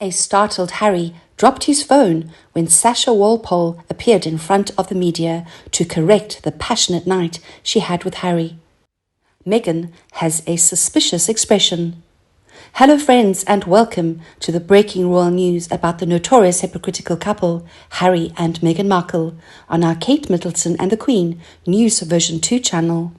A startled Harry dropped his phone when Sasha Walpole appeared in front of the media to correct the passionate night she had with Harry. Meghan has a suspicious expression. Hello friends, and welcome to the breaking royal news about the notorious hypocritical couple Harry and Meghan Markle on our Kate Middleton and the Queen News Version 2 channel.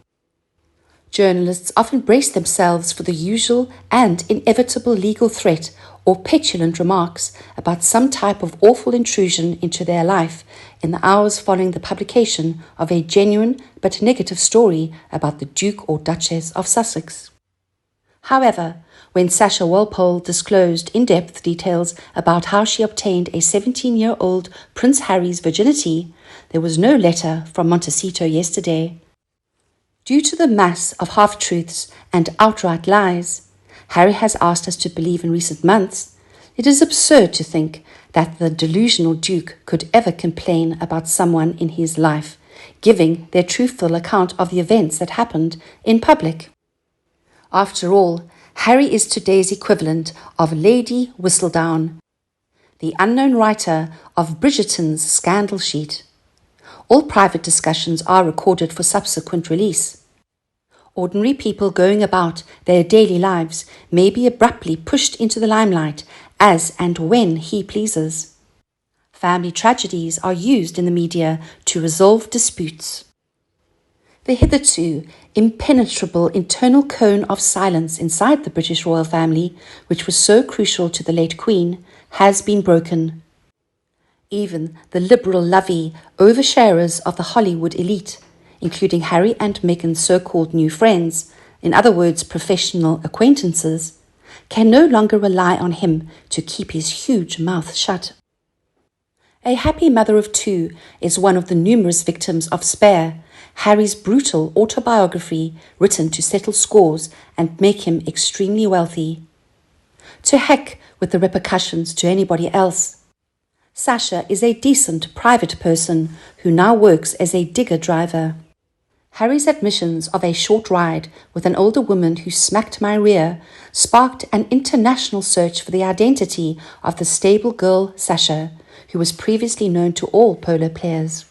Journalists often brace themselves for the usual and inevitable legal threat or petulant remarks about some type of awful intrusion into their life in the hours following the publication of a genuine but negative story about the Duke or Duchess of Sussex. However, when Sasha Walpole disclosed in-depth details about how she obtained a 17-year-old Prince Harry's virginity, there was no letter from Montecito yesterday. Due to the mass of half-truths and outright lies Harry has asked us to believe in recent months, it is absurd to think that the delusional Duke could ever complain about someone in his life giving their truthful account of the events that happened in public. After all, Harry is today's equivalent of Lady Whistledown, the unknown writer of Bridgerton's scandal sheet. All private discussions are recorded for subsequent release. Ordinary people going about their daily lives may be abruptly pushed into the limelight as and when he pleases. Family tragedies are used in the media to resolve disputes. The hitherto impenetrable internal cone of silence inside the British royal family, which was so crucial to the late Queen, has been broken. Even the liberal lovey oversharers of the Hollywood elite, including Harry and Meghan's so-called new friends, in other words professional acquaintances, can no longer rely on him to keep his huge mouth shut. A happy mother of two is one of the numerous victims of Spare, Harry's brutal autobiography written to settle scores and make him extremely wealthy. To heck with the repercussions to anybody else. Sasha is a decent private person who now works as a digger driver. Harry's admissions of a short ride with an older woman who smacked my rear sparked an international search for the identity of the stable girl Sasha, who was previously known to all polo players.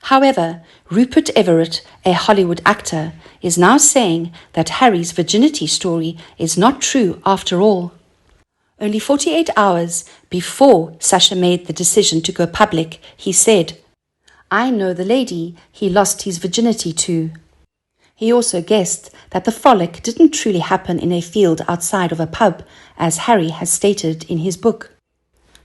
However, Rupert Everett, a Hollywood actor, is now saying that Harry's virginity story is not true after all. Only 48 hours before Sasha made the decision to go public, he said, "I know the lady he lost his virginity to." He also guessed that the frolic didn't truly happen in a field outside of a pub, as Harry has stated in his book.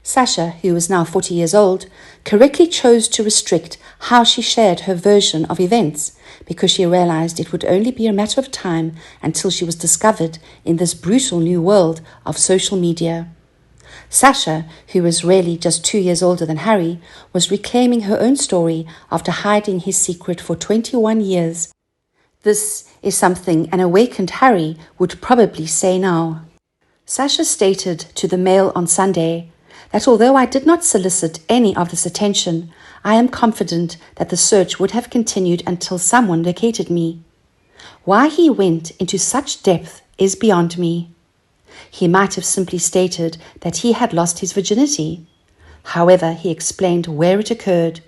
Sasha, who is now 40 years old, correctly chose to restrict how she shared her version of events because she realized it would only be a matter of time until she was discovered in this brutal new world of social media. Sasha, who is really just 2 years older than Harry, was reclaiming her own story after hiding his secret for 21 years. This is something an awakened Harry would probably say now. Sasha stated to the Mail on Sunday that although I did not solicit any of this attention, I am confident that the search would have continued until someone located me. Why he went into such depth is beyond me. He might have simply stated that he had lost his virginity. However, he explained where it occurred,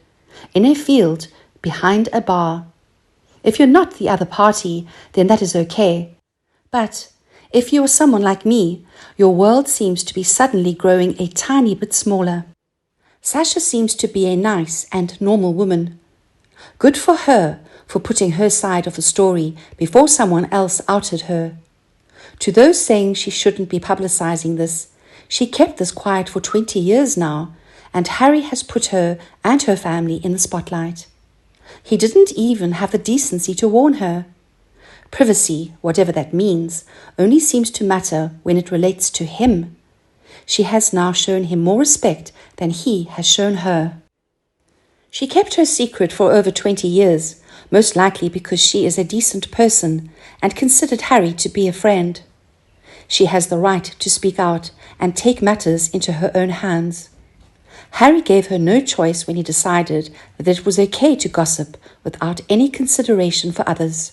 in a field behind a bar. If you're not the other party, then that is okay. But if you are someone like me, your world seems to be suddenly growing a tiny bit smaller. Sasha seems to be a nice and normal woman. Good for her for putting her side of the story before someone else outed her. To those saying she shouldn't be publicizing this, she kept this quiet for 20 years now, and Harry has put her and her family in the spotlight. He didn't even have the decency to warn her. Privacy, whatever that means, only seems to matter when it relates to him. She has now shown him more respect than he has shown her. She kept her secret for over 20 years, most likely because she is a decent person and considered Harry to be a friend. She has the right to speak out and take matters into her own hands. Harry gave her no choice when he decided that it was okay to gossip without any consideration for others.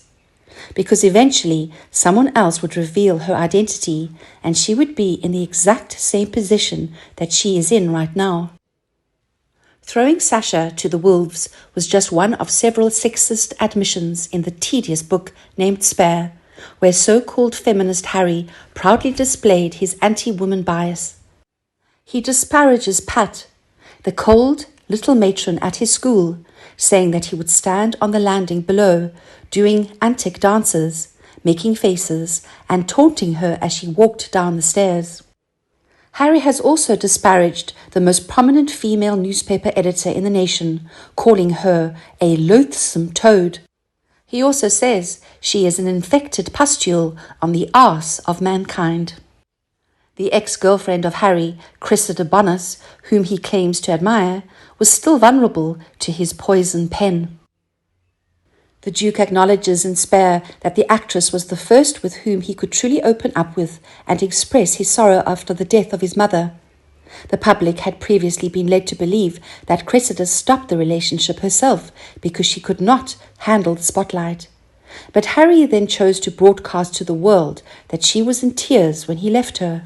because eventually someone else would reveal her identity and she would be in the exact same position that she is in right now. Throwing Sasha to the wolves was just one of several sexist admissions in the tedious book named Spare, where so-called feminist Harry proudly displayed his anti-woman bias. He disparages Pat, the cold little matron at his school, saying that he would stand on the landing below, doing antic dances, making faces, and taunting her as she walked down the stairs. Harry has also disparaged the most prominent female newspaper editor in the nation, calling her a loathsome toad. He also says she is an infected pustule on the arse of mankind. The ex-girlfriend of Harry, Cressida Bonus, whom he claims to admire, was still vulnerable to his poison pen. The Duke acknowledges in Spare that the actress was the first with whom he could truly open up with and express his sorrow after the death of his mother. The public had previously been led to believe that Cressida stopped the relationship herself because she could not handle the spotlight. But Harry then chose to broadcast to the world that she was in tears when he left her.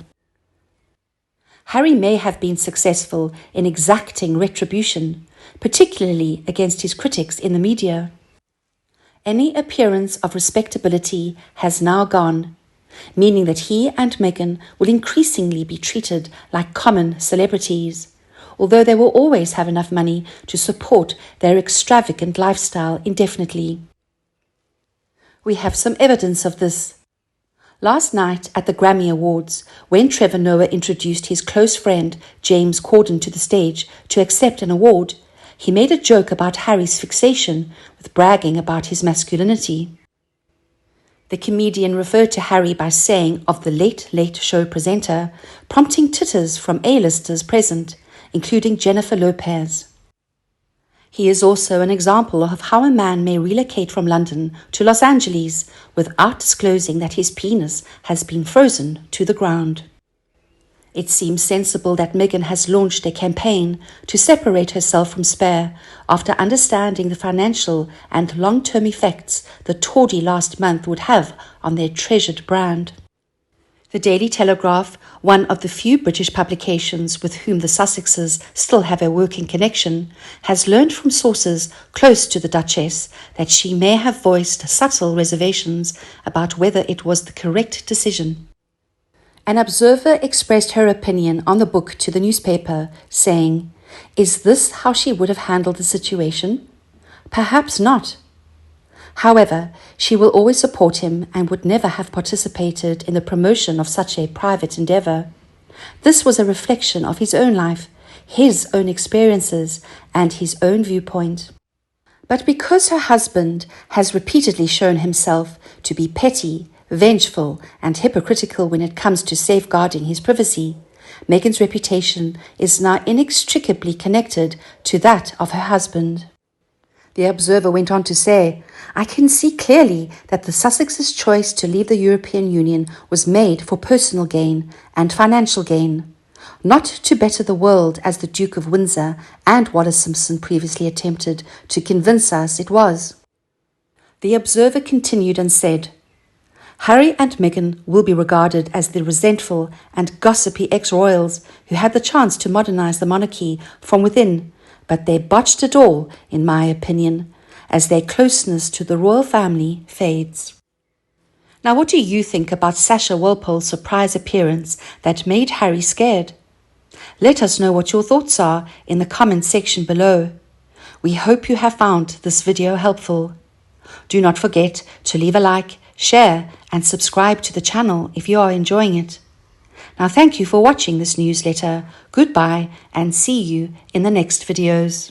Harry may have been successful in exacting retribution, particularly against his critics in the media. Any appearance of respectability has now gone, meaning that he and Meghan will increasingly be treated like common celebrities, although they will always have enough money to support their extravagant lifestyle indefinitely. We have some evidence of this. Last night at the Grammy Awards, when Trevor Noah introduced his close friend James Corden to the stage to accept an award, he made a joke about Harry's fixation with bragging about his masculinity. The comedian referred to Harry by saying of the Late Late Show presenter, prompting titters from A-listers present, including Jennifer Lopez. He is also an example of how a man may relocate from London to Los Angeles without disclosing that his penis has been frozen to the ground. It seems sensible that Meghan has launched a campaign to separate herself from Spare after understanding the financial and long-term effects the Tory last month would have on their treasured brand. The Daily Telegraph, one of the few British publications with whom the Sussexes still have a working connection, has learned from sources close to the Duchess that she may have voiced subtle reservations about whether it was the correct decision. An observer expressed her opinion on the book to the newspaper, saying, "Is this how she would have handled the situation? Perhaps not. However, she will always support him and would never have participated in the promotion of such a private endeavor. This was a reflection of his own life, his own experiences, and his own viewpoint. But because her husband has repeatedly shown himself to be petty, vengeful, and hypocritical when it comes to safeguarding his privacy, Meghan's reputation is now inextricably connected to that of her husband." The observer went on to say, "I can see clearly that the Sussexes' choice to leave the European Union was made for personal gain and financial gain, not to better the world as the Duke of Windsor and Wallis Simpson previously attempted to convince us it was." The observer continued and said, "Harry and Meghan will be regarded as the resentful and gossipy ex-royals who had the chance to modernize the monarchy from within, but they botched it all, in my opinion, as their closeness to the royal family fades." Now, what do you think about Sasha Walpole's surprise appearance that made Harry scared? Let us know what your thoughts are in the comments section below. We hope you have found this video helpful. Do not forget to leave a like, share, and subscribe to the channel if you are enjoying it. Now, thank you for watching this newsletter. Goodbye, and see you in the next videos.